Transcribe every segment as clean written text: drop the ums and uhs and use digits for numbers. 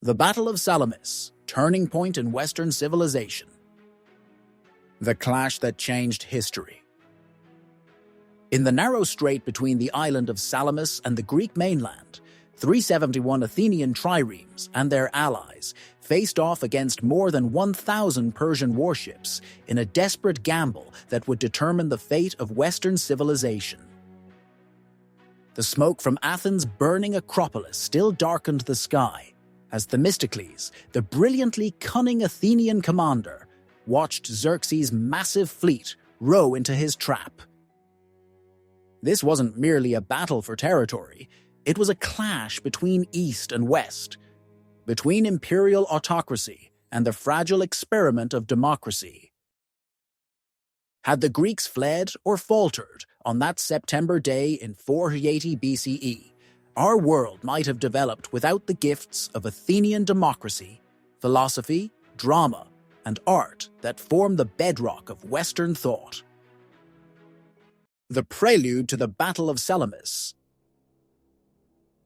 The Battle of Salamis, turning point in Western civilization. The clash that changed history. In the narrow strait between the island of Salamis and the Greek mainland, 371 Athenian triremes and their allies faced off against more than 1,000 Persian warships in a desperate gamble that would determine the fate of Western civilization. The smoke from Athens' burning Acropolis still darkened the sky as Themistocles, the brilliantly cunning Athenian commander, watched Xerxes' massive fleet row into his trap. This wasn't merely a battle for territory, it was a clash between East and West, between imperial autocracy and the fragile experiment of democracy. Had the Greeks fled or faltered on that September day in 480 BCE, our world might have developed without the gifts of Athenian democracy, philosophy, drama, and art that form the bedrock of Western thought. The prelude to the Battle of Salamis.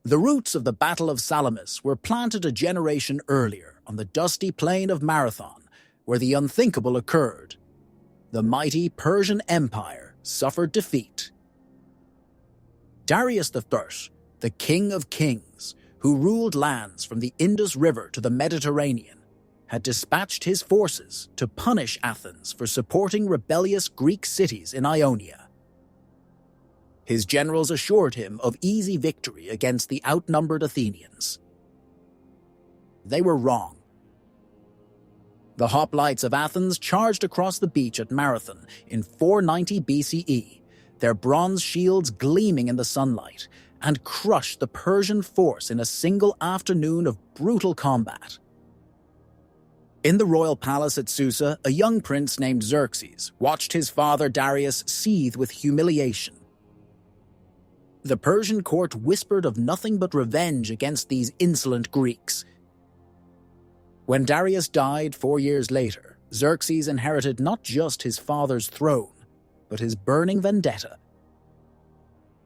The roots of the Battle of Salamis were planted a generation earlier on the dusty plain of Marathon, where the unthinkable occurred. The mighty Persian Empire suffered defeat. Darius I, the King of Kings, who ruled lands from the Indus River to the Mediterranean, had dispatched his forces to punish Athens for supporting rebellious Greek cities in Ionia. His generals assured him of easy victory against the outnumbered Athenians. They were wrong. The hoplites of Athens charged across the beach at Marathon in 490 BCE, their bronze shields gleaming in the sunlight, and crushed the Persian force in a single afternoon of brutal combat. In the royal palace at Susa, a young prince named Xerxes watched his father Darius seethe with humiliation. The Persian court whispered of nothing but revenge against these insolent Greeks. When Darius died 4 years later, Xerxes inherited not just his father's throne, but his burning vendetta.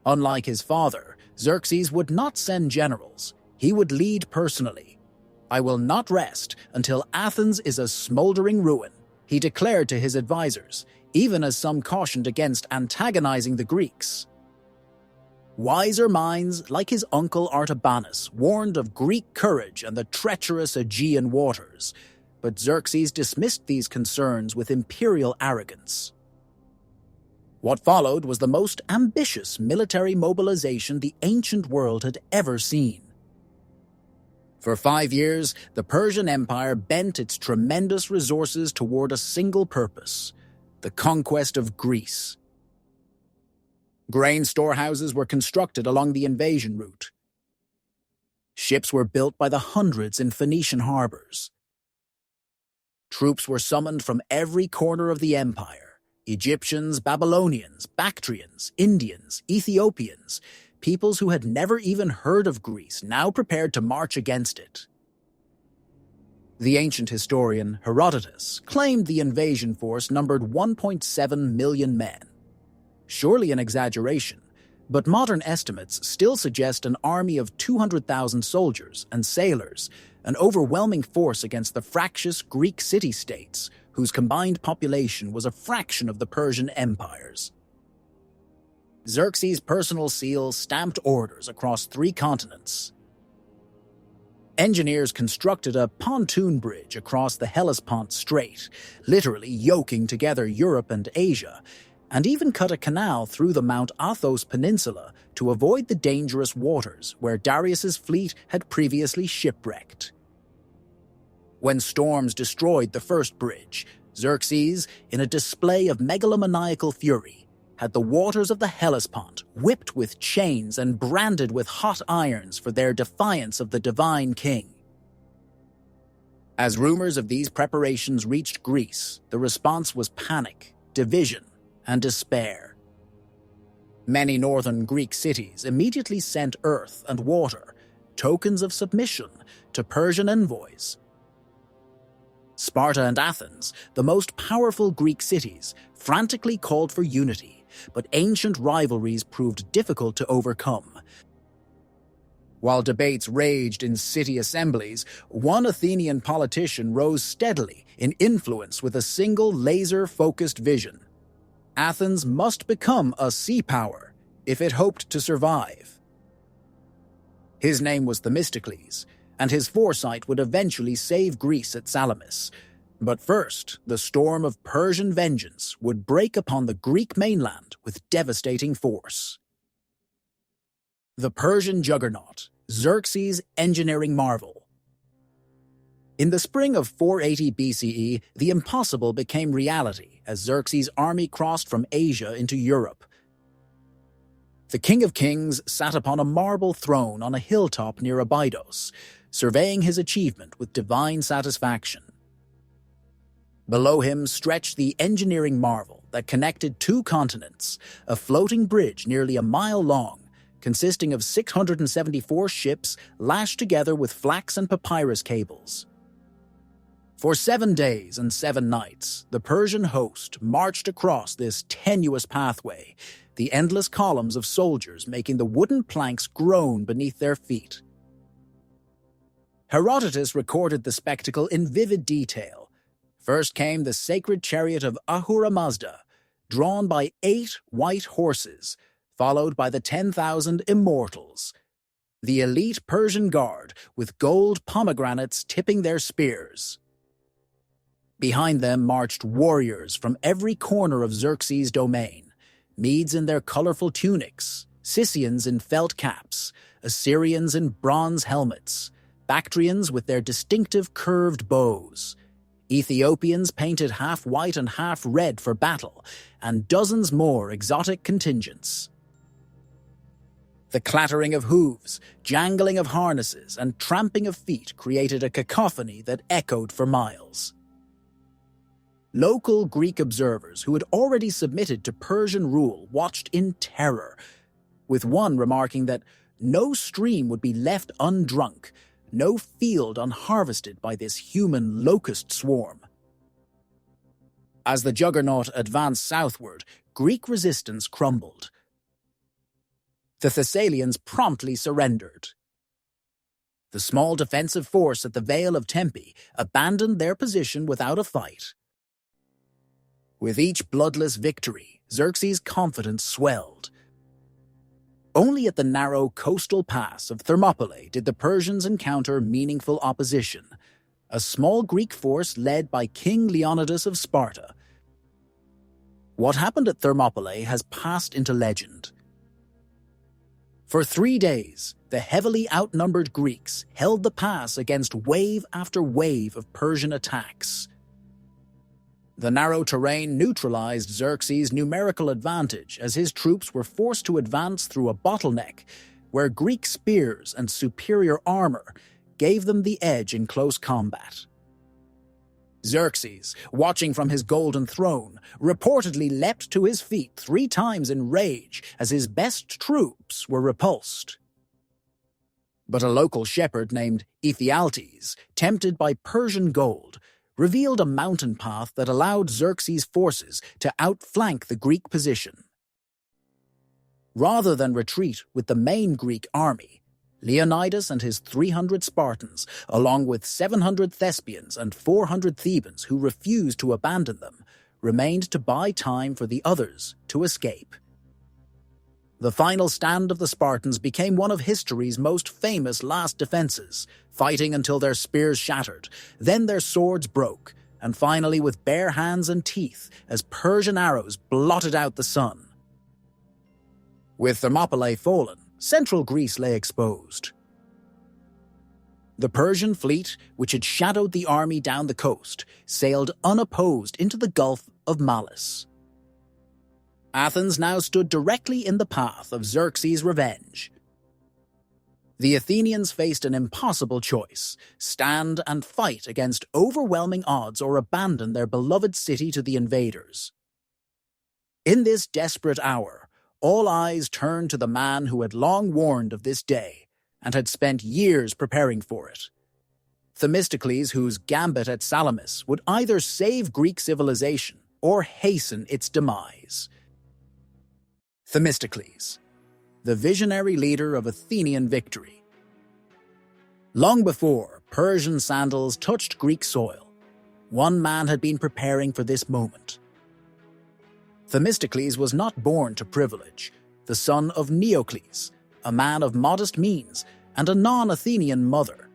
Unlike his father, Xerxes would not send generals. He would lead personally. "I will not rest until Athens is a smoldering ruin," he declared to his advisors, even as some cautioned against antagonizing the Greeks. Wiser minds, like his uncle Artabanus, warned of Greek courage and the treacherous Aegean waters, but Xerxes dismissed these concerns with imperial arrogance. What followed was the most ambitious military mobilization the ancient world had ever seen. For 5 years, the Persian Empire bent its tremendous resources toward a single purpose: the conquest of Greece. Grain storehouses were constructed along the invasion route. Ships were built by the hundreds in Phoenician harbors. Troops were summoned from every corner of the empire: Egyptians, Babylonians, Bactrians, Indians, Ethiopians, peoples who had never even heard of Greece, now prepared to march against it. The ancient historian Herodotus claimed the invasion force numbered 1.7 million men. Surely an exaggeration, but modern estimates still suggest an army of 200,000 soldiers and sailors, an overwhelming force against the fractious Greek city-states, whose combined population was a fraction of the Persian Empire's. Xerxes' personal seal stamped orders across 3 continents. Engineers constructed a pontoon bridge across the Hellespont Strait, literally yoking together Europe and Asia, and even cut a canal through the Mount Athos Peninsula to avoid the dangerous waters where Darius's fleet had previously shipwrecked. When storms destroyed the first bridge, Xerxes, in a display of megalomaniacal fury, had the waters of the Hellespont whipped with chains and branded with hot irons for their defiance of the divine king. As rumors of these preparations reached Greece, the response was panic, division, and despair. Many northern Greek cities immediately sent earth and water, tokens of submission, to Persian envoys. Sparta and Athens, the most powerful Greek cities, frantically called for unity, but ancient rivalries proved difficult to overcome. While debates raged in city assemblies, one Athenian politician rose steadily in influence with a single laser-focused vision. Athens must become a sea power if it hoped to survive. His name was Themistocles, and his foresight would eventually save Greece at Salamis. But first, the storm of Persian vengeance would break upon the Greek mainland with devastating force. The Persian juggernaut, Xerxes' engineering marvel. In the spring of 480 BCE, the impossible became reality as Xerxes' army crossed from Asia into Europe. The King of Kings sat upon a marble throne on a hilltop near Abydos, surveying his achievement with divine satisfaction. Below him stretched the engineering marvel that connected two continents, a floating bridge nearly a mile long, consisting of 674 ships lashed together with flax and papyrus cables. For 7 days and 7 nights, the Persian host marched across this tenuous pathway, the endless columns of soldiers making the wooden planks groan beneath their feet. Herodotus recorded the spectacle in vivid detail. First came the sacred chariot of Ahura Mazda, drawn by 8 white horses, followed by the 10,000 immortals, the elite Persian guard with gold pomegranates tipping their spears. Behind them marched warriors from every corner of Xerxes' domain, Medes in their colorful tunics, Scythians in felt caps, Assyrians in bronze helmets, Bactrians with their distinctive curved bows, Ethiopians painted half white and half red for battle, and dozens more exotic contingents. The clattering of hooves, jangling of harnesses, and tramping of feet created a cacophony that echoed for miles. Local Greek observers who had already submitted to Persian rule watched in terror, with one remarking that no stream would be left undrunk, no field unharvested by this human locust swarm. As the juggernaut advanced southward, Greek resistance crumbled. The Thessalians promptly surrendered. The small defensive force at the Vale of Tempe abandoned their position without a fight. With each bloodless victory, Xerxes' confidence swelled. Only at the narrow coastal pass of Thermopylae did the Persians encounter meaningful opposition, a small Greek force led by King Leonidas of Sparta. What happened at Thermopylae has passed into legend. For 3 days, the heavily outnumbered Greeks held the pass against wave after wave of Persian attacks. The narrow terrain neutralized Xerxes' numerical advantage as his troops were forced to advance through a bottleneck where Greek spears and superior armor gave them the edge in close combat. Xerxes, watching from his golden throne, reportedly leapt to his feet 3 times in rage as his best troops were repulsed. But a local shepherd named Ephialtes, tempted by Persian gold, revealed a mountain path that allowed Xerxes' forces to outflank the Greek position. Rather than retreat with the main Greek army, Leonidas and his 300 Spartans, along with 700 Thespians and 400 Thebans who refused to abandon them, remained to buy time for the others to escape. The final stand of the Spartans became one of history's most famous last defenses, fighting until their spears shattered, then their swords broke, and finally with bare hands and teeth as Persian arrows blotted out the sun. With Thermopylae fallen, central Greece lay exposed. The Persian fleet, which had shadowed the army down the coast, sailed unopposed into the Gulf of Malice. Athens now stood directly in the path of Xerxes' revenge. The Athenians faced an impossible choice: stand and fight against overwhelming odds or abandon their beloved city to the invaders. In this desperate hour, all eyes turned to the man who had long warned of this day and had spent years preparing for it. Themistocles, whose Gambit at Salamis would either save Greek civilization or hasten its demise. Themistocles, the visionary leader of Athenian victory, Long before Persian sandals touched Greek soil, one man had been preparing for this moment. Themistocles was not born to privilege, the son of Neocles, a man of modest means and a non-Athenian mother.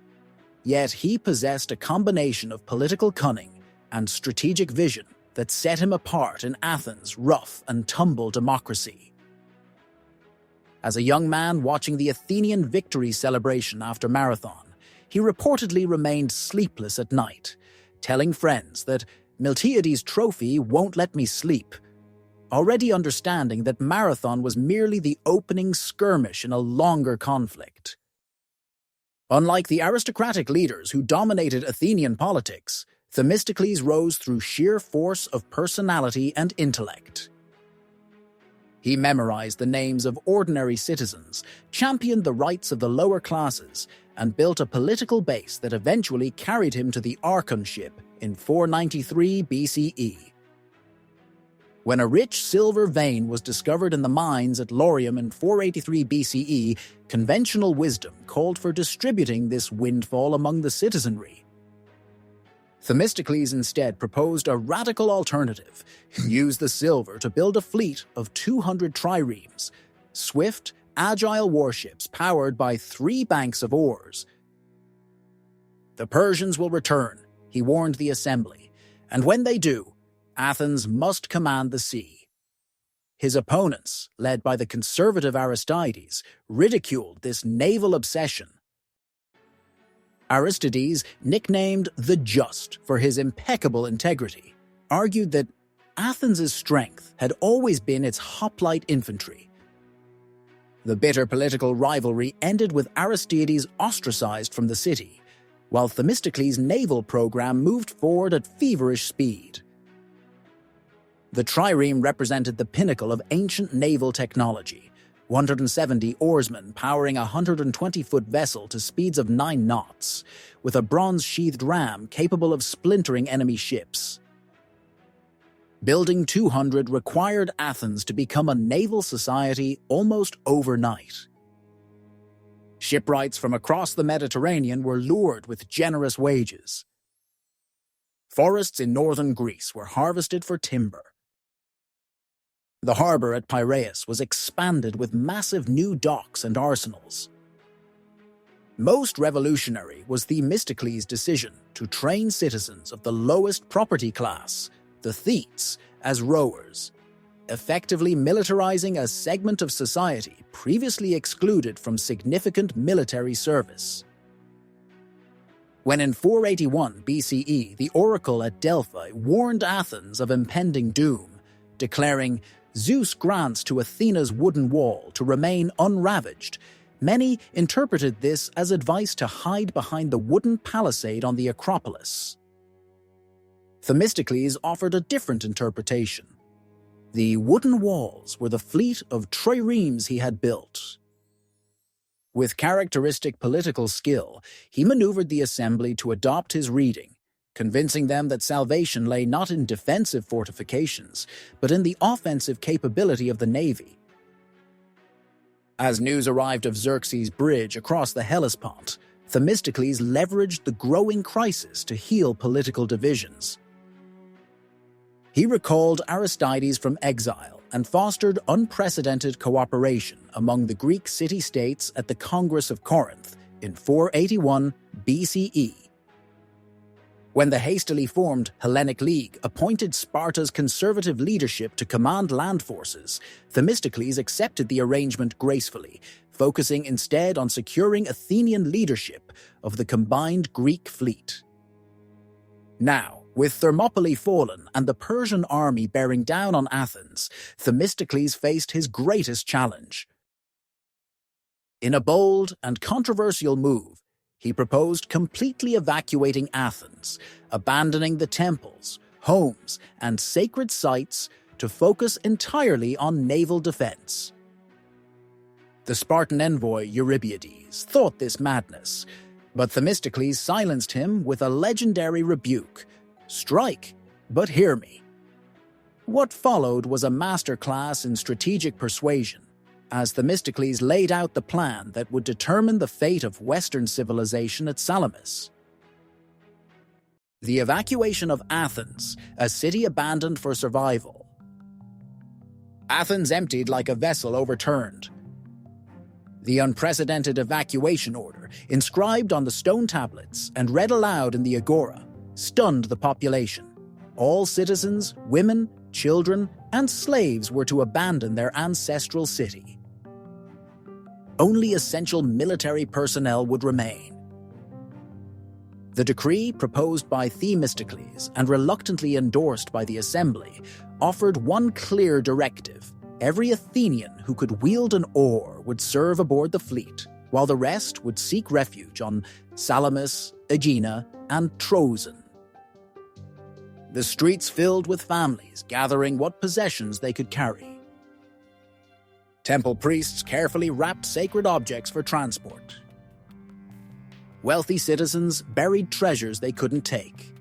Yet he possessed a combination of political cunning and strategic vision that set him apart in Athens' rough and tumble democracy. As a young man watching the Athenian victory celebration after Marathon, he reportedly remained sleepless at night, telling friends that Miltiades' trophy won't let me sleep, already understanding that Marathon was merely the opening skirmish in a longer conflict. Unlike the aristocratic leaders who dominated Athenian politics, Themistocles rose through sheer force of personality and intellect. He memorized the names of ordinary citizens, championed the rights of the lower classes, and built a political base that eventually carried him to the archonship in 493 BCE. When a rich silver vein was discovered in the mines at Laurium in 483 BCE, conventional wisdom called for distributing this windfall among the citizenry. Themistocles instead proposed a radical alternative. He used the silver to build a fleet of 200 triremes, swift, agile warships powered by 3 banks of oars. The Persians will return, he warned the assembly, and when they do, Athens must command the sea. His opponents, led by the conservative Aristides, ridiculed this naval obsession. Aristides, nicknamed the Just for his impeccable integrity, argued that Athens' strength had always been its hoplite infantry. The bitter political rivalry ended with Aristides ostracized from the city, while Themistocles' naval program moved forward at feverish speed. The trireme represented the pinnacle of ancient naval technology, 170 oarsmen powering a 120-foot vessel to speeds of 9 knots, with a bronze-sheathed ram capable of splintering enemy ships. Building 200 required Athens to become a naval society almost overnight. Shipwrights from across the Mediterranean were lured with generous wages. Forests in northern Greece were harvested for timber. The harbor at Piraeus was expanded with massive new docks and arsenals. Most revolutionary was Themistocles' decision to train citizens of the lowest property class, the Thetes, as rowers, effectively militarizing a segment of society previously excluded from significant military service. When in 481 BCE the oracle at Delphi warned Athens of impending doom, declaring, "Zeus grants to Athena's wooden wall to remain unravaged," many interpreted this as advice to hide behind the wooden palisade on the Acropolis. Themistocles offered a different interpretation. The wooden walls were the fleet of triremes he had built. With characteristic political skill, he maneuvered the assembly to adopt his reading, convincing them that salvation lay not in defensive fortifications, but in the offensive capability of the navy. As news arrived of Xerxes' bridge across the Hellespont, Themistocles leveraged the growing crisis to heal political divisions. He recalled Aristides from exile and fostered unprecedented cooperation among the Greek city-states at the Congress of Corinth in 481 BCE. When the hastily formed Hellenic League appointed Sparta's conservative leadership to command land forces, Themistocles accepted the arrangement gracefully, focusing instead on securing Athenian leadership of the combined Greek fleet. Now, with Thermopylae fallen and the Persian army bearing down on Athens, Themistocles faced his greatest challenge. In a bold and controversial move, he proposed completely evacuating Athens, abandoning the temples, homes, and sacred sites to focus entirely on naval defense. The Spartan envoy Eurybiades thought this madness, but Themistocles silenced him with a legendary rebuke: "Strike, but hear me." What followed was a masterclass in strategic persuasion. as Themistocles laid out the plan that would determine the fate of Western civilization at Salamis. The evacuation of Athens, a city abandoned for survival. Athens emptied like a vessel overturned. The unprecedented evacuation order, inscribed on the stone tablets and read aloud in the agora, stunned the population. All citizens, women, children, and slaves were to abandon their ancestral city. Only essential military personnel would remain. The decree, proposed by Themistocles and reluctantly endorsed by the assembly, offered one clear directive: every Athenian who could wield an oar would serve aboard the fleet, while the rest would seek refuge on Salamis, Aegina, and Troezen. The streets filled with families gathering what possessions they could carry. Temple priests carefully wrapped sacred objects for transport. Wealthy citizens buried treasures they couldn't take.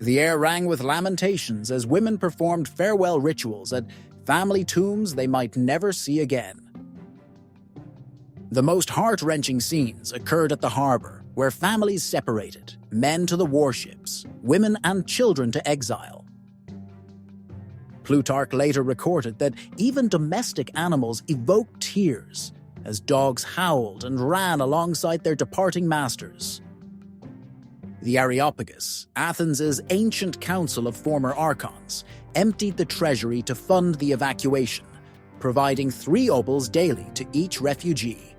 The air rang with lamentations as women performed farewell rituals at family tombs they might never see again. The most heart-wrenching scenes occurred at the harbor, where families separated, men to the warships, women and children to exile. Plutarch later recorded that even domestic animals evoked tears as dogs howled and ran alongside their departing masters. The Areopagus, Athens' ancient council of former archons, emptied the treasury to fund the evacuation, providing 3 obols daily to each refugee.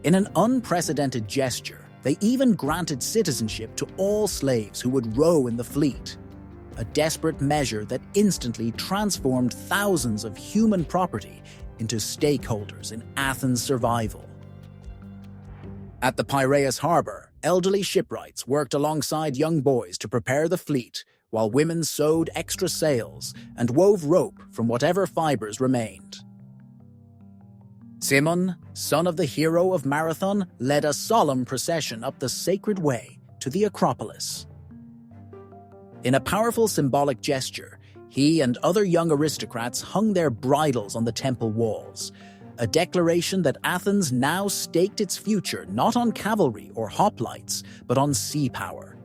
In an unprecedented gesture, they even granted citizenship to all slaves who would row in the fleet, a desperate measure that instantly transformed thousands of human property into stakeholders in Athens' survival. At the Piraeus harbor, elderly shipwrights worked alongside young boys to prepare the fleet, while women sewed extra sails and wove rope from whatever fibers remained. Cimon, son of the hero of Marathon, led a solemn procession up the sacred way to the Acropolis. In a powerful symbolic gesture, he and other young aristocrats hung their bridles on the temple walls, a declaration that Athens now staked its future not on cavalry or hoplites, but on sea power.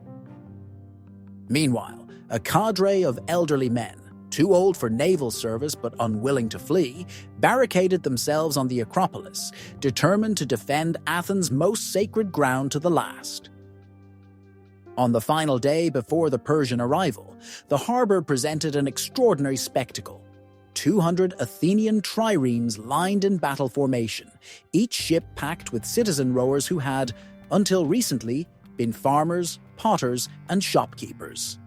Meanwhile, a cadre of elderly men, too old for naval service but unwilling to flee, barricaded themselves on the Acropolis, determined to defend Athens' most sacred ground to the last. On the final day before the Persian arrival, the harbor presented an extraordinary spectacle. 200 Athenian triremes lined in battle formation, each ship packed with citizen rowers who had, until recently, been farmers, potters, and shopkeepers.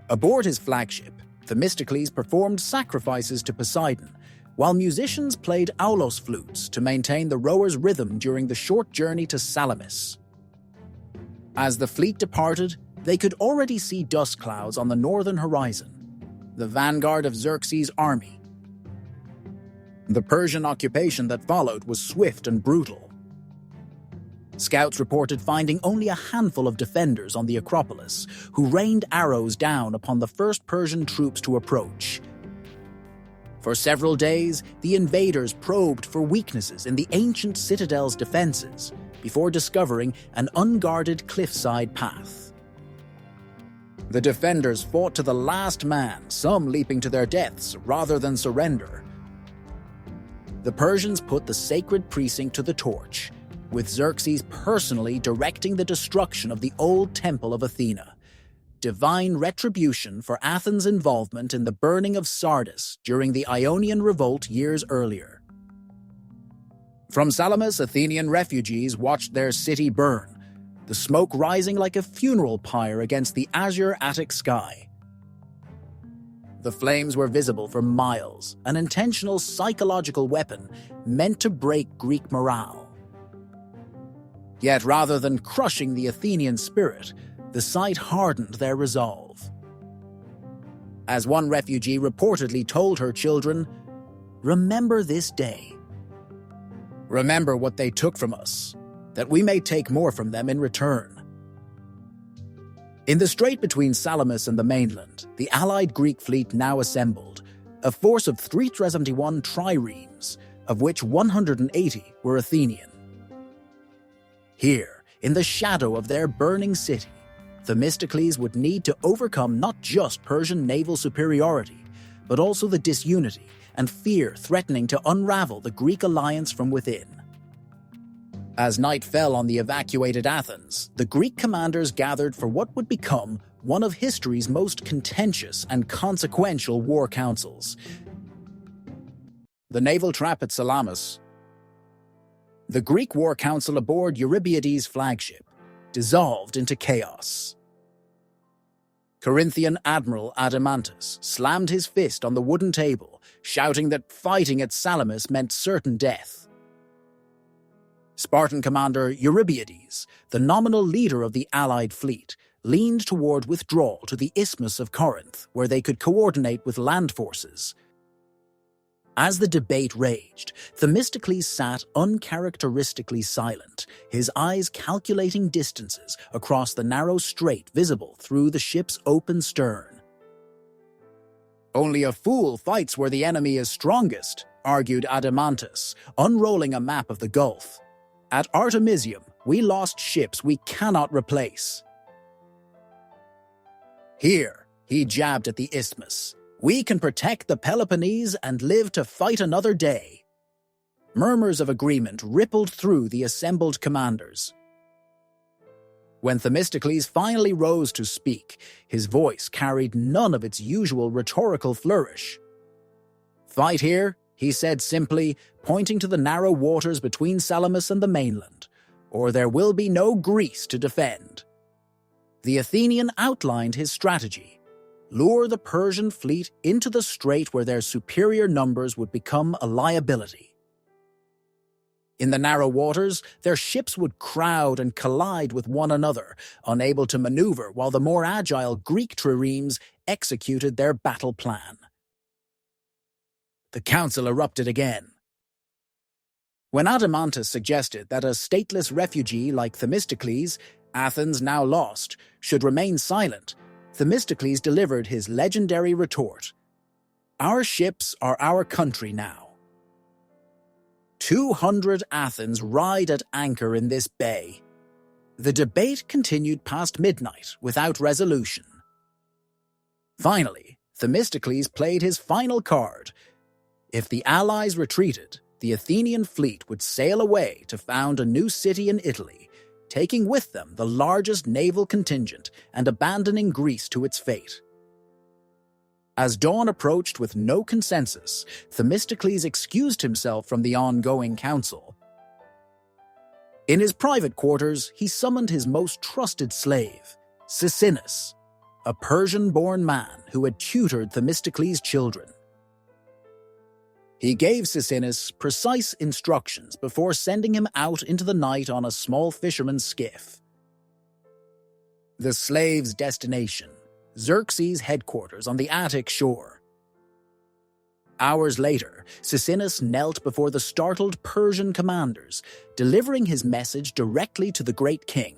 Aboard his flagship, Themistocles performed sacrifices to Poseidon, while musicians played aulos flutes to maintain the rowers' rhythm during the short journey to Salamis. As the fleet departed, they could already see dust clouds on the northern horizon, the vanguard of Xerxes' army. The Persian occupation that followed was swift and brutal. Scouts reported finding only a handful of defenders on the Acropolis, who rained arrows down upon the first Persian troops to approach. For several days, the invaders probed for weaknesses in the ancient citadel's defenses, before discovering an unguarded cliffside path. The defenders fought to the last man, some leaping to their deaths rather than surrender. The Persians put the sacred precinct to the torch, with Xerxes personally directing the destruction of the old temple of Athena, divine retribution for Athens' involvement in the burning of Sardis during the Ionian Revolt years earlier. From Salamis, Athenian refugees watched their city burn, the smoke rising like a funeral pyre against the azure Attic sky. The flames were visible for miles, an intentional psychological weapon meant to break Greek morale. Yet rather than crushing the Athenian spirit, the sight hardened their resolve. As one refugee reportedly told her children, "Remember this day. Remember what they took from us, that we may take more from them in return." In the strait between Salamis and the mainland, the allied Greek fleet now assembled, a force of 371 triremes, of which 180 were Athenian. Here, in the shadow of their burning city, Themistocles would need to overcome not just Persian naval superiority, but also the disunity and fear threatening to unravel the Greek alliance from within. As night fell on the evacuated Athens, the Greek commanders gathered for what would become one of history's most contentious and consequential war councils. The naval trap at Salamis. The Greek war council aboard Eurybiades' flagship dissolved into chaos. Corinthian Admiral Adeimantus slammed his fist on the wooden table, shouting that fighting at Salamis meant certain death. Spartan commander Eurybiades, the nominal leader of the allied fleet, leaned toward withdrawal to the Isthmus of Corinth, where they could coordinate with land forces. As the debate raged, Themistocles sat uncharacteristically silent, his eyes calculating distances across the narrow strait visible through the ship's open stern. "Only a fool fights where the enemy is strongest," argued Adeimantus, unrolling a map of the Gulf. "At Artemisium, we lost ships we cannot replace. Here," he jabbed at the isthmus, "we can protect the Peloponnese and live to fight another day." Murmurs of agreement rippled through the assembled commanders. When Themistocles finally rose to speak, his voice carried none of its usual rhetorical flourish. "Fight here," he said simply, pointing to the narrow waters between Salamis and the mainland, "or there will be no Greece to defend." The Athenian outlined his strategy: lure the Persian fleet into the strait where their superior numbers would become a liability. In the narrow waters, their ships would crowd and collide with one another, unable to maneuver while the more agile Greek triremes executed their battle plan. The council erupted again. When Adeimantus suggested that a stateless refugee like Themistocles, Athens now lost, should remain silent, Themistocles delivered his legendary retort: "Our ships are our country now. 200 Athens ride at anchor in this bay." The debate continued past midnight without resolution. Finally, Themistocles played his final card. If the allies retreated, the Athenian fleet would sail away to found a new city in Italy, taking with them the largest naval contingent and abandoning Greece to its fate. As dawn approached with no consensus, Themistocles excused himself from the ongoing council. In his private quarters, he summoned his most trusted slave, Sisinus, a Persian-born man who had tutored Themistocles' children. He gave Sisinus precise instructions before sending him out into the night on a small fisherman's skiff. The slave's destination: Xerxes' headquarters on the Attic shore. Hours later, Sisinus knelt before the startled Persian commanders, delivering his message directly to the great king.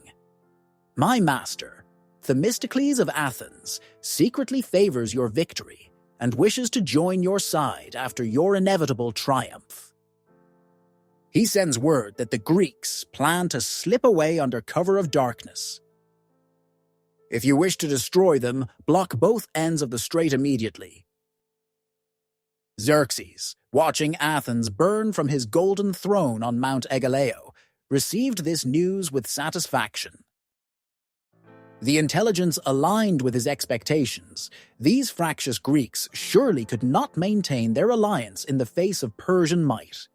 "My master, Themistocles of Athens, secretly favors your victory and wishes to join your side after your inevitable triumph. He sends word that the Greeks plan to slip away under cover of darkness. If you wish to destroy them, block both ends of the strait immediately." Xerxes, watching Athens burn from his golden throne on Mount Egaleo, received this news with satisfaction. The intelligence aligned with his expectations. These fractious Greeks surely could not maintain their alliance in the face of Persian might.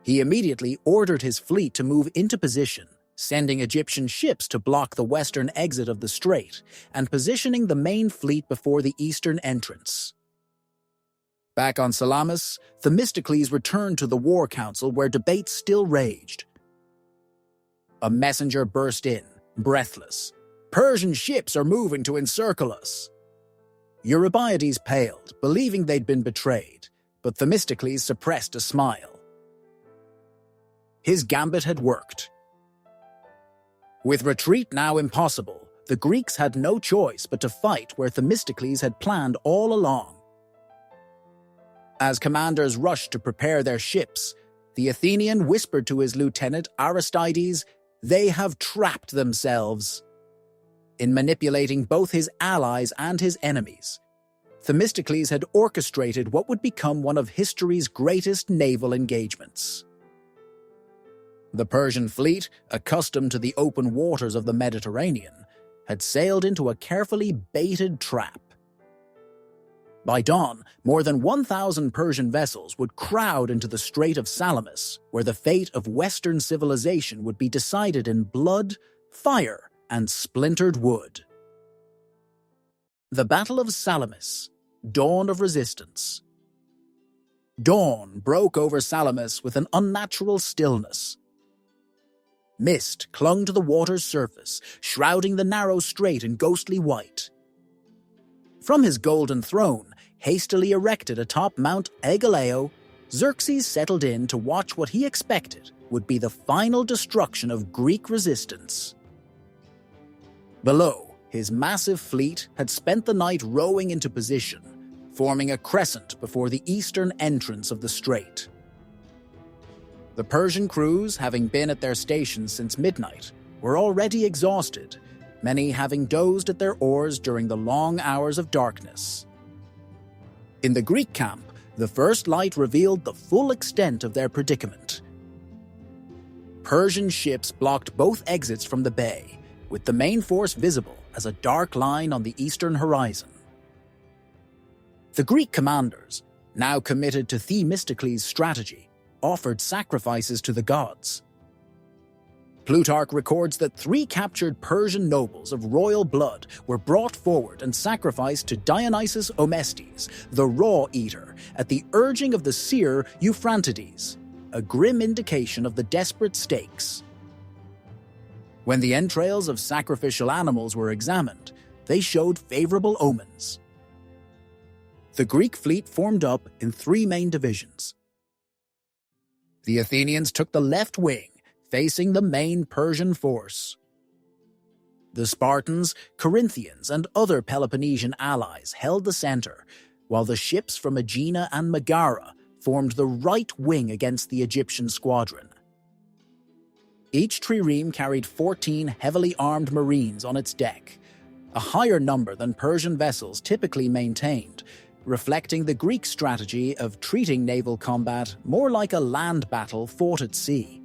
He immediately ordered his fleet to move into position, sending Egyptian ships to block the western exit of the strait and positioning the main fleet before the eastern entrance. Back on Salamis, Themistocles returned to the war council where debate still raged. A messenger burst in, breathless. "Persian ships are moving to encircle us." Eurybiades paled, believing they'd been betrayed, but Themistocles suppressed a smile. His gambit had worked. With retreat now impossible, the Greeks had no choice but to fight where Themistocles had planned all along. As commanders rushed to prepare their ships, the Athenian whispered to his lieutenant Aristides, "They have trapped themselves." In manipulating both his allies and his enemies, Themistocles had orchestrated what would become one of history's greatest naval engagements. The Persian fleet, accustomed to the open waters of the Mediterranean, had sailed into a carefully baited trap. By dawn, more than 1,000 Persian vessels would crowd into the Strait of Salamis, where the fate of Western civilization would be decided in blood, fire, and splintered wood. The Battle of Salamis, dawn of resistance. Dawn broke over Salamis with an unnatural stillness. Mist clung to the water's surface, shrouding the narrow strait in ghostly white. From his golden throne, hastily erected atop Mount Aigaleo, Xerxes settled in to watch what he expected would be the final destruction of Greek resistance. Below, his massive fleet had spent the night rowing into position, forming a crescent before the eastern entrance of the strait. The Persian crews, having been at their stations since midnight, were already exhausted, many having dozed at their oars during the long hours of darkness. In the Greek camp, the first light revealed the full extent of their predicament. Persian ships blocked both exits from the bay, with the main force visible as a dark line on the eastern horizon. The Greek commanders, now committed to Themistocles' strategy, offered sacrifices to the gods. Plutarch records that 3 captured Persian nobles of royal blood were brought forward and sacrificed to Dionysus Omestes, the raw eater, at the urging of the seer Euphrantides, a grim indication of the desperate stakes. When the entrails of sacrificial animals were examined, they showed favorable omens. The Greek fleet formed up in 3 main divisions. The Athenians took the left wing, facing the main Persian force. The Spartans, Corinthians, and other Peloponnesian allies held the center, while the ships from Aegina and Megara formed the right wing against the Egyptian squadron. Each trireme carried 14 heavily armed marines on its deck, a higher number than Persian vessels typically maintained, reflecting the Greek strategy of treating naval combat more like a land battle fought at sea.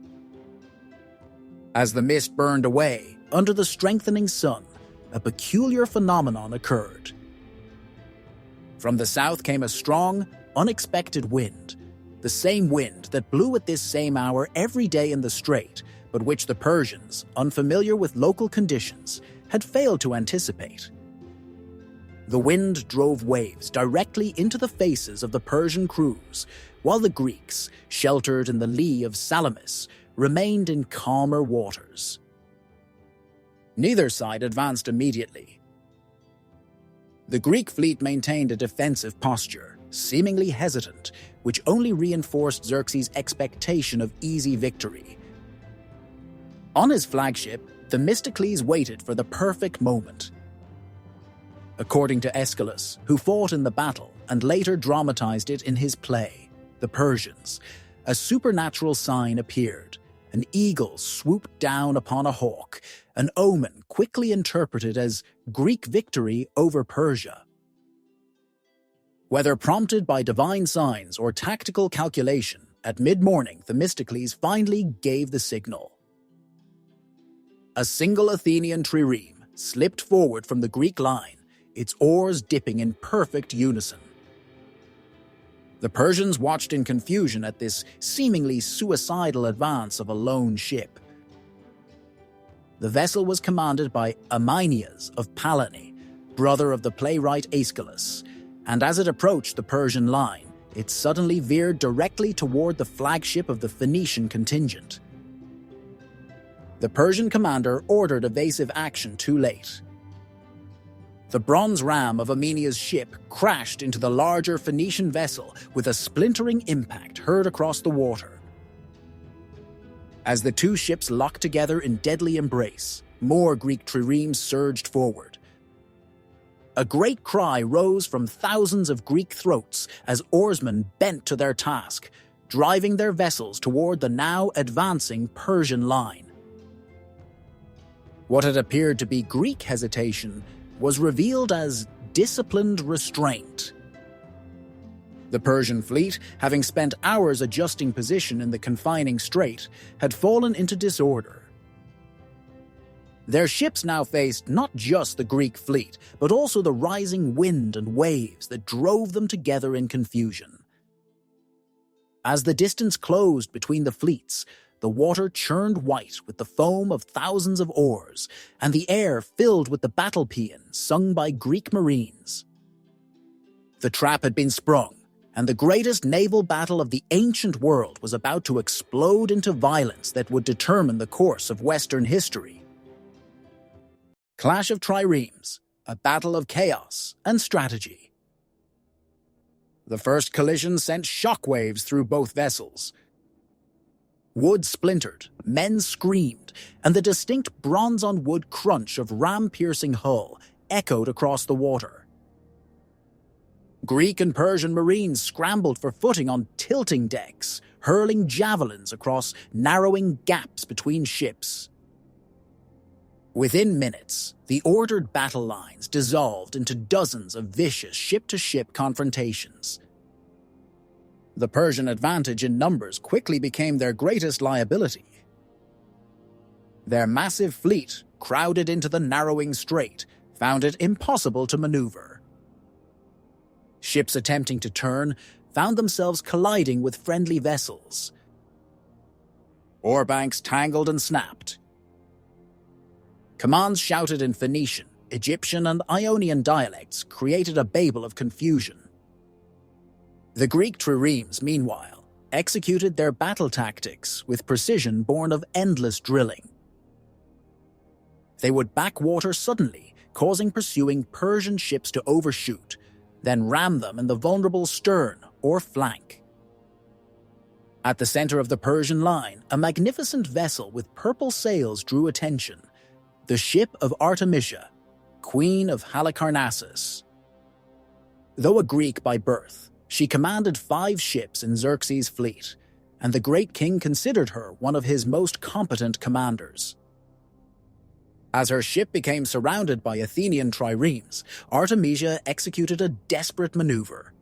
As the mist burned away, under the strengthening sun, a peculiar phenomenon occurred. From the south came a strong, unexpected wind, the same wind that blew at this same hour every day in the strait, but which the Persians, unfamiliar with local conditions, had failed to anticipate. The wind drove waves directly into the faces of the Persian crews, while the Greeks, sheltered in the lee of Salamis, remained in calmer waters. Neither side advanced immediately. The Greek fleet maintained a defensive posture, seemingly hesitant, which only reinforced Xerxes' expectation of easy victory. On his flagship, Themistocles waited for the perfect moment. According to Aeschylus, who fought in the battle and later dramatized it in his play, The Persians, a supernatural sign appeared. An eagle swooped down upon a hawk, an omen quickly interpreted as Greek victory over Persia. Whether prompted by divine signs or tactical calculation, at mid-morning Themistocles finally gave the signal. A single Athenian trireme slipped forward from the Greek line, its oars dipping in perfect unison. The Persians watched in confusion at this seemingly suicidal advance of a lone ship. The vessel was commanded by Amynias of Palani, brother of the playwright Aeschylus, and as it approached the Persian line, it suddenly veered directly toward the flagship of the Phoenician contingent. The Persian commander ordered evasive action too late. The bronze ram of Amynias' ship crashed into the larger Phoenician vessel with a splintering impact heard across the water. As the 2 ships locked together in deadly embrace, more Greek triremes surged forward. A great cry rose from thousands of Greek throats as oarsmen bent to their task, driving their vessels toward the now advancing Persian line. What had appeared to be Greek hesitation was revealed as disciplined restraint. The Persian fleet, having spent hours adjusting position in the confining strait, had fallen into disorder. Their ships now faced not just the Greek fleet, but also the rising wind and waves that drove them together in confusion. As the distance closed between the fleets, the water churned white with the foam of thousands of oars, and the air filled with the battle paeans sung by Greek marines. The trap had been sprung, and the greatest naval battle of the ancient world was about to explode into violence that would determine the course of Western history. Clash of Triremes, a battle of chaos and strategy. The first collision sent shockwaves through both vessels. Wood splintered, men screamed, and the distinct bronze-on-wood crunch of ram-piercing hull echoed across the water. Greek and Persian marines scrambled for footing on tilting decks, hurling javelins across narrowing gaps between ships. Within minutes, the ordered battle lines dissolved into dozens of vicious ship-to-ship confrontations. The Persian advantage in numbers quickly became their greatest liability. Their massive fleet, crowded into the narrowing strait, found it impossible to maneuver. Ships attempting to turn found themselves colliding with friendly vessels. Oarbanks tangled and snapped. Commands shouted in Phoenician, Egyptian, and Ionian dialects created a babel of confusion. The Greek triremes, meanwhile, executed their battle tactics with precision born of endless drilling. They would backwater suddenly, causing pursuing Persian ships to overshoot, then ram them in the vulnerable stern or flank. At the center of the Persian line, a magnificent vessel with purple sails drew attention, the ship of Artemisia, Queen of Halicarnassus. Though a Greek by birth, she commanded 5 ships in Xerxes' fleet, and the great king considered her one of his most competent commanders. As her ship became surrounded by Athenian triremes, Artemisia executed a desperate maneuver.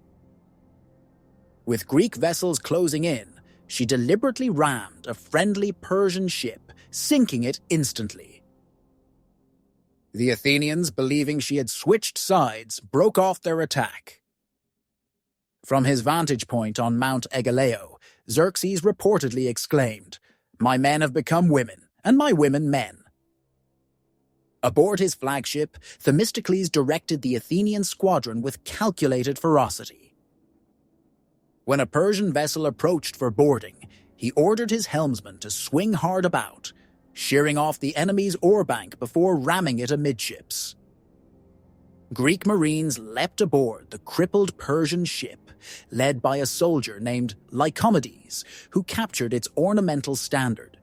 With Greek vessels closing in, she deliberately rammed a friendly Persian ship, sinking it instantly. The Athenians, believing she had switched sides, broke off their attack. From his vantage point on Mount Egaleo, Xerxes reportedly exclaimed, "My men have become women, and my women men." Aboard his flagship, Themistocles directed the Athenian squadron with calculated ferocity. When a Persian vessel approached for boarding, he ordered his helmsman to swing hard about, shearing off the enemy's oarbank before ramming it amidships. Greek marines leapt aboard the crippled Persian ship, led by a soldier named Lycomedes, who captured its ornamental standard.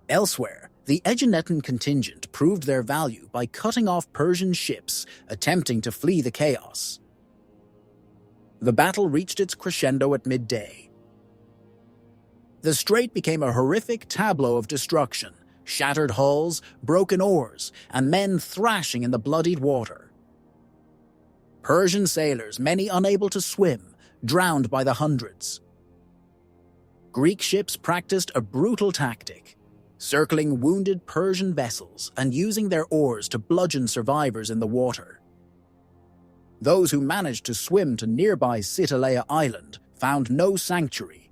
Elsewhere, the Aeginetan contingent proved their value by cutting off Persian ships attempting to flee the chaos. The battle reached its crescendo at midday. The strait became a horrific tableau of destruction, shattered hulls, broken oars, and men thrashing in the bloodied water. Persian sailors, many unable to swim, drowned by the hundreds. Greek ships practiced a brutal tactic, circling wounded Persian vessels and using their oars to bludgeon survivors in the water. Those who managed to swim to nearby Citaleia Island found no sanctuary.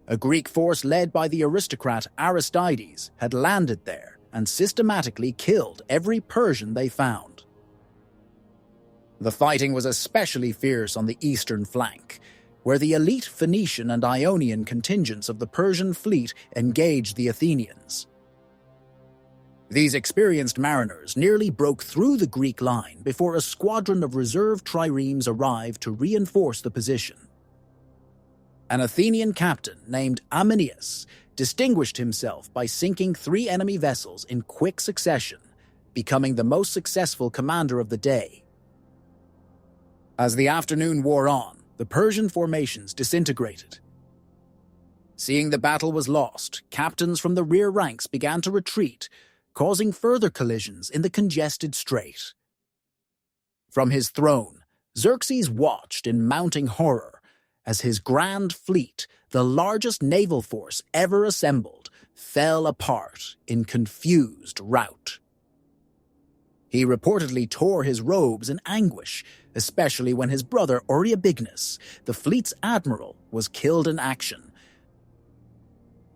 A Greek force led by the aristocrat Aristides had landed there and systematically killed every Persian they found. The fighting was especially fierce on the eastern flank, where the elite Phoenician and Ionian contingents of the Persian fleet engaged the Athenians. These experienced mariners nearly broke through the Greek line before a squadron of reserve triremes arrived to reinforce the position. An Athenian captain named Aminius distinguished himself by sinking 3 enemy vessels in quick succession, becoming the most successful commander of the day. As the afternoon wore on, the Persian formations disintegrated. Seeing the battle was lost, captains from the rear ranks began to retreat, causing further collisions in the congested strait. From his throne, Xerxes watched in mounting horror as his grand fleet, the largest naval force ever assembled, fell apart in confused rout. He reportedly tore his robes in anguish, especially when his brother Oreabignus, the fleet's admiral, was killed in action.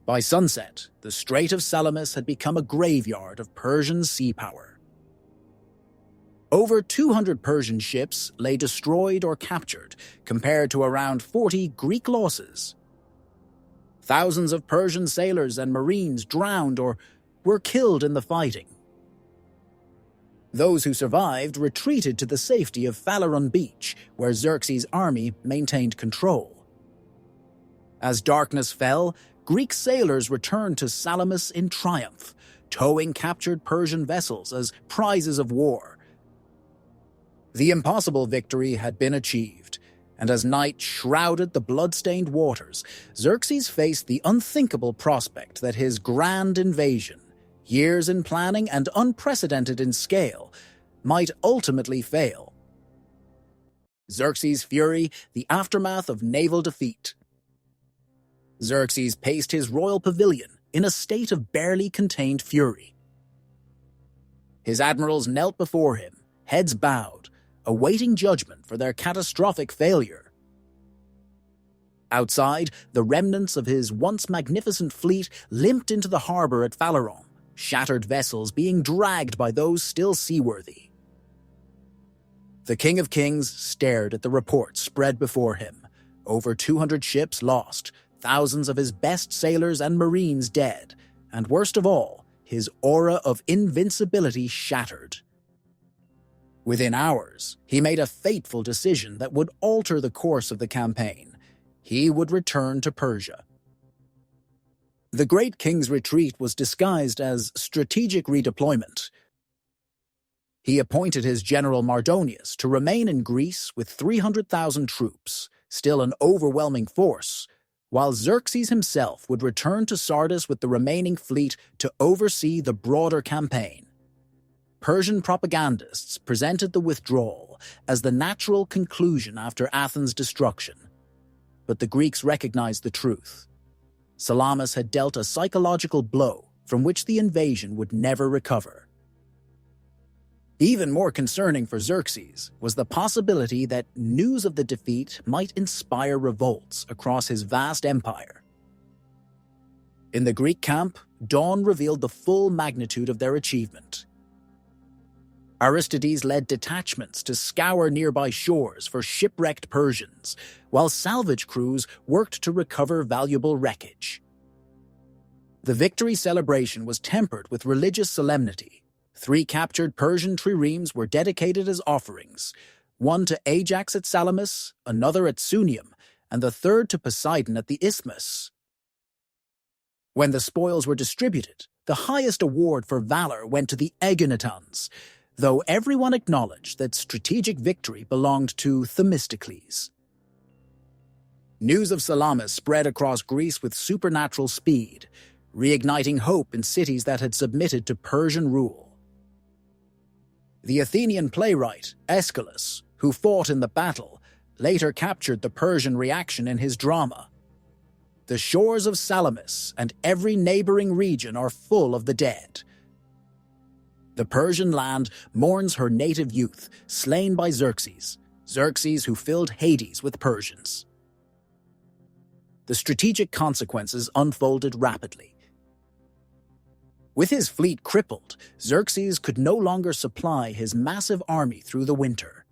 By sunset, the Strait of Salamis had become a graveyard of Persian sea power. Over 200 Persian ships lay destroyed or captured, compared to around 40 Greek losses. Thousands of Persian sailors and marines drowned or were killed in the fighting. Those who survived retreated to the safety of Phaleron Beach, where Xerxes' army maintained control. As darkness fell, Greek sailors returned to Salamis in triumph, towing captured Persian vessels as prizes of war. The impossible victory had been achieved, and as night shrouded the blood-stained waters, Xerxes faced the unthinkable prospect that his grand invasion, years in planning and unprecedented in scale, might ultimately fail. Xerxes' fury, the aftermath of naval defeat. Xerxes paced his royal pavilion in a state of barely contained fury. His admirals knelt before him, heads bowed, awaiting judgment for their catastrophic failure. Outside, the remnants of his once magnificent fleet limped into the harbor at Phaleron, shattered vessels being dragged by those still seaworthy. The King of Kings stared at the reports spread before him. Over 200 ships lost, thousands of his best sailors and marines dead, and worst of all, his aura of invincibility shattered. Within hours, he made a fateful decision that would alter the course of the campaign. He would return to Persia. The great king's retreat was disguised as strategic redeployment. He appointed his general Mardonius to remain in Greece with 300,000 troops, still an overwhelming force, while Xerxes himself would return to Sardis with the remaining fleet to oversee the broader campaign. Persian propagandists presented the withdrawal as the natural conclusion after Athens' destruction. But the Greeks recognized the truth. Salamis had dealt a psychological blow from which the invasion would never recover. Even more concerning for Xerxes was the possibility that news of the defeat might inspire revolts across his vast empire. In the Greek camp, dawn revealed the full magnitude of their achievement. Aristides led detachments to scour nearby shores for shipwrecked Persians, while salvage crews worked to recover valuable wreckage. The victory celebration was tempered with religious solemnity. 3 captured Persian triremes were dedicated as offerings, one to Ajax at Salamis, another at Sunium, and the third to Poseidon at the Isthmus. When the spoils were distributed, the highest award for valor went to the Eginetans, though everyone acknowledged that strategic victory belonged to Themistocles. News of Salamis spread across Greece with supernatural speed, reigniting hope in cities that had submitted to Persian rule. The Athenian playwright, Aeschylus, who fought in the battle, later captured the Persian reaction in his drama. The shores of Salamis and every neighboring region are full of the dead. The Persian land mourns her native youth, slain by Xerxes, Xerxes who filled Hades with Persians. The strategic consequences unfolded rapidly. With his fleet crippled, Xerxes could no longer supply his massive army through the winter.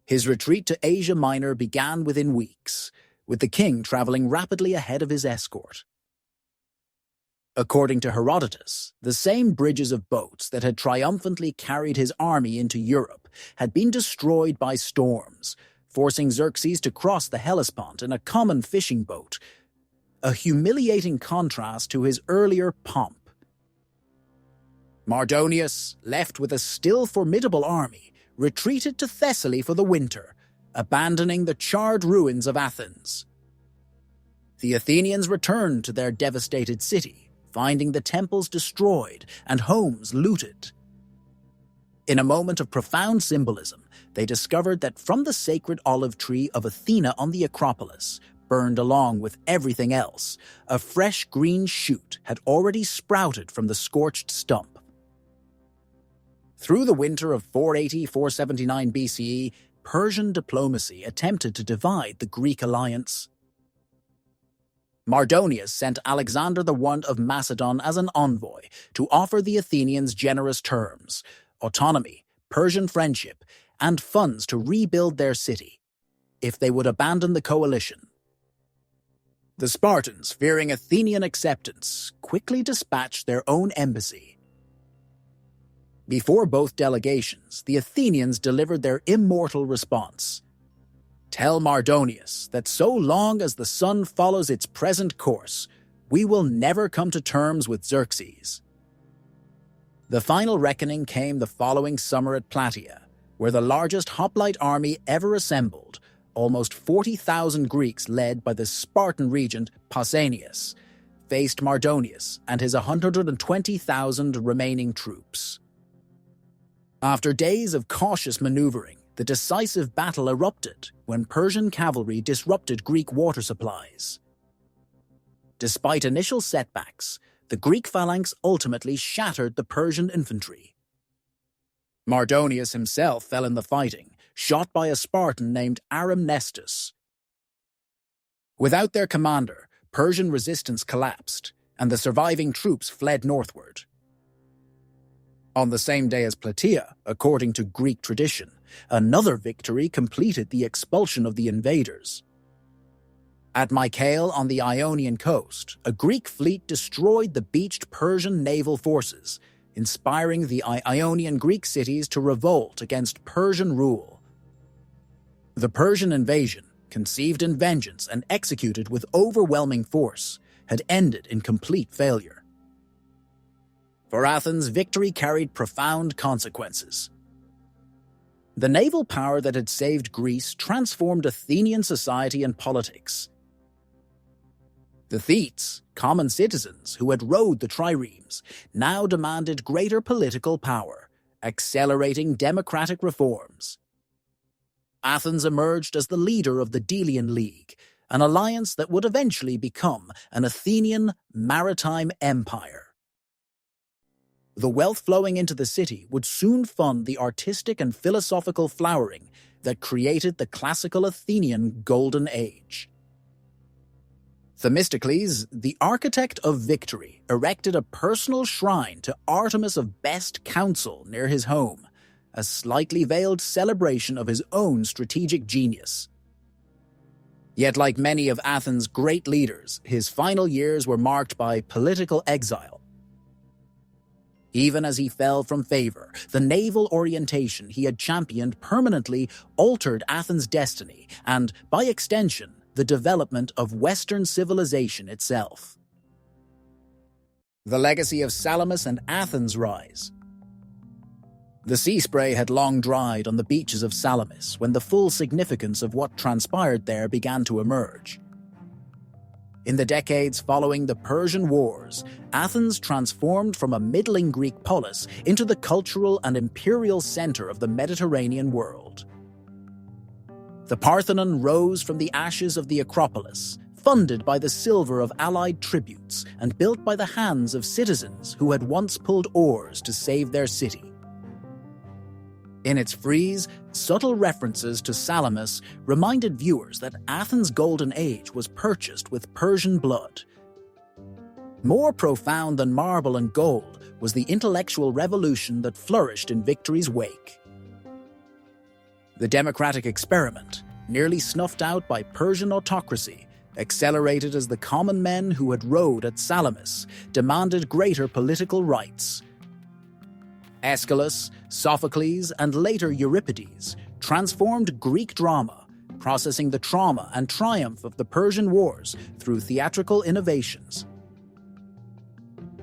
His retreat to Asia Minor began within weeks, with the king traveling rapidly ahead of his escort. According to Herodotus, the same bridges of boats that had triumphantly carried his army into Europe had been destroyed by storms, forcing Xerxes to cross the Hellespont in a common fishing boat, a humiliating contrast to his earlier pomp. Mardonius, left with a still formidable army, retreated to Thessaly for the winter, abandoning the charred ruins of Athens. The Athenians returned to their devastated city, finding the temples destroyed and homes looted. In a moment of profound symbolism, they discovered that from the sacred olive tree of Athena on the Acropolis, burned along with everything else, a fresh green shoot had already sprouted from the scorched stump. Through the winter of 480–479 BCE, Persian diplomacy attempted to divide the Greek alliance. Mardonius sent Alexander I of Macedon as an envoy to offer the Athenians generous terms, autonomy, Persian friendship, and funds to rebuild their city, if they would abandon the coalition. The Spartans, fearing Athenian acceptance, quickly dispatched their own embassy. Before both delegations, the Athenians delivered their immortal response. Tell Mardonius that so long as the sun follows its present course, we will never come to terms with Xerxes. The final reckoning came the following summer at Plataea, where the largest hoplite army ever assembled, almost 40,000 Greeks led by the Spartan regent Pausanias, faced Mardonius and his 120,000 remaining troops. After days of cautious maneuvering, the decisive battle erupted when Persian cavalry disrupted Greek water supplies. Despite initial setbacks, the Greek phalanx ultimately shattered the Persian infantry. Mardonius himself fell in the fighting, shot by a Spartan named Arimnestus. Without their commander, Persian resistance collapsed, and the surviving troops fled northward. On the same day as Plataea, according to Greek tradition, another victory completed the expulsion of the invaders. At Mycale on the Ionian coast, a Greek fleet destroyed the beached Persian naval forces, inspiring the Ionian Greek cities to revolt against Persian rule. The Persian invasion, conceived in vengeance and executed with overwhelming force, had ended in complete failure. For Athens, victory carried profound consequences. The naval power that had saved Greece transformed Athenian society and politics. The Thetes, common citizens who had rowed the Triremes, now demanded greater political power, accelerating democratic reforms. Athens emerged as the leader of the Delian League, an alliance that would eventually become an Athenian maritime empire. The wealth flowing into the city would soon fund the artistic and philosophical flowering that created the classical Athenian Golden Age. Themistocles, the architect of victory, erected a personal shrine to Artemis of Best Counsel near his home, a slightly veiled celebration of his own strategic genius. Yet, like many of Athens' great leaders, his final years were marked by political exile. Even as he fell from favor, the naval orientation he had championed permanently altered Athens' destiny and, by extension, the development of Western civilization itself. The legacy of Salamis and Athens' rise. The sea spray had long dried on the beaches of Salamis when the full significance of what transpired there began to emerge. In the decades following the Persian Wars, Athens transformed from a middling Greek polis into the cultural and imperial center of the Mediterranean world. The Parthenon rose from the ashes of the Acropolis, funded by the silver of allied tributes and built by the hands of citizens who had once pulled oars to save their city. In its frieze, subtle references to Salamis reminded viewers that Athens' golden age was purchased with Persian blood. More profound than marble and gold was the intellectual revolution that flourished in victory's wake. The democratic experiment, nearly snuffed out by Persian autocracy, accelerated as the common men who had rowed at Salamis demanded greater political rights. Aeschylus, Sophocles, and later Euripides transformed Greek drama, processing the trauma and triumph of the Persian Wars through theatrical innovations.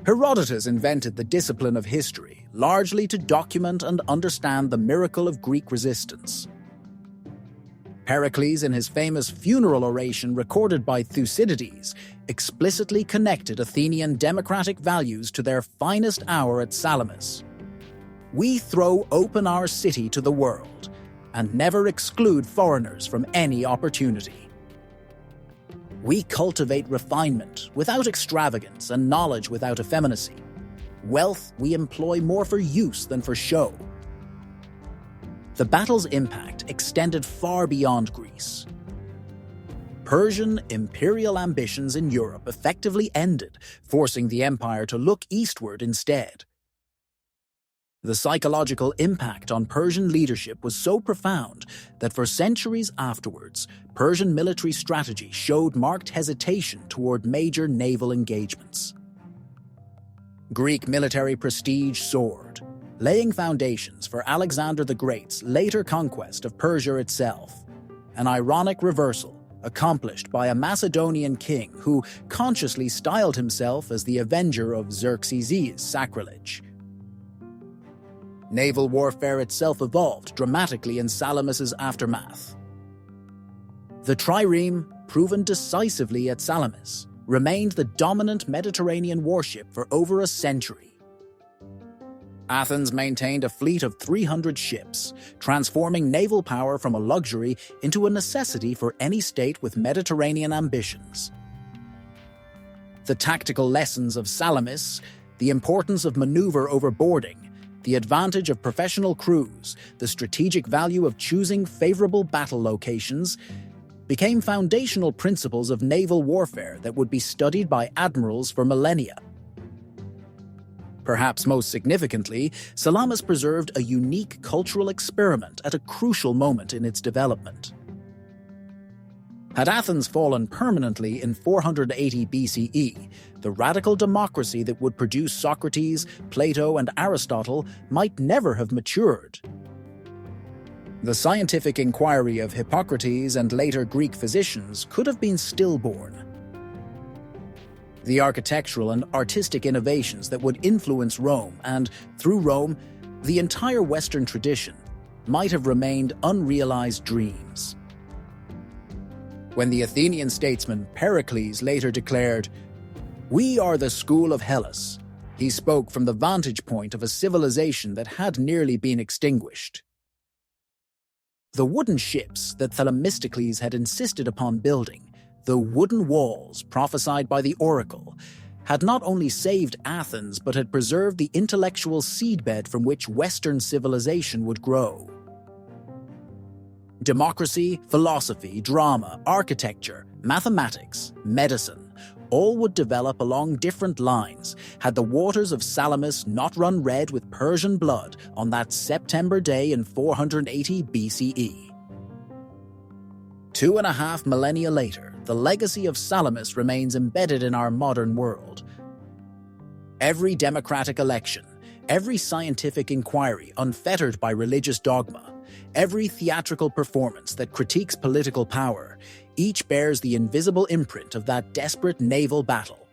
Herodotus invented the discipline of history, largely to document and understand the miracle of Greek resistance. Pericles, in his famous funeral oration recorded by Thucydides, explicitly connected Athenian democratic values to their finest hour at Salamis. "We throw open our city to the world, and never exclude foreigners from any opportunity. We cultivate refinement without extravagance and knowledge without effeminacy. Wealth we employ more for use than for show." The battle's impact extended far beyond Greece. Persian imperial ambitions in Europe effectively ended, forcing the empire to look eastward instead. The psychological impact on Persian leadership was so profound that for centuries afterwards, Persian military strategy showed marked hesitation toward major naval engagements. Greek military prestige soared, laying foundations for Alexander the Great's later conquest of Persia itself, an ironic reversal accomplished by a Macedonian king who consciously styled himself as the avenger of Xerxes' sacrilege. Naval warfare itself evolved dramatically in Salamis' aftermath. The Trireme, proven decisively at Salamis, remained the dominant Mediterranean warship for over a century. Athens maintained a fleet of 300 ships, transforming naval power from a luxury into a necessity for any state with Mediterranean ambitions. The tactical lessons of Salamis, the importance of maneuver over boarding, the advantage of professional crews, the strategic value of choosing favorable battle locations, became foundational principles of naval warfare that would be studied by admirals for millennia. Perhaps most significantly, Salamis preserved a unique cultural experiment at a crucial moment in its development. Had Athens fallen permanently in 480 BCE, the radical democracy that would produce Socrates, Plato, and Aristotle might never have matured. The scientific inquiry of Hippocrates and later Greek physicians could have been stillborn. The architectural and artistic innovations that would influence Rome and, through Rome, the entire Western tradition, might have remained unrealized dreams. When the Athenian statesman Pericles later declared, "We are the school of Hellas," he spoke from the vantage point of a civilization that had nearly been extinguished. The wooden ships that Themistocles had insisted upon building, the wooden walls prophesied by the oracle, had not only saved Athens but had preserved the intellectual seedbed from which Western civilization would grow. Democracy, philosophy, drama, architecture, mathematics, medicine, all would develop along different lines had the waters of Salamis not run red with Persian blood on that September day in 480 BCE. 2.5 millennia later, the legacy of Salamis remains embedded in our modern world. Every democratic election, every scientific inquiry unfettered by religious dogma, every theatrical performance that critiques political power, each bears the invisible imprint of that desperate naval battle.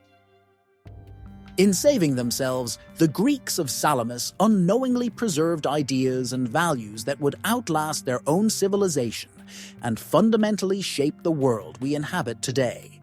In saving themselves, the Greeks of Salamis unknowingly preserved ideas and values that would outlast their own civilization and fundamentally shape the world we inhabit today.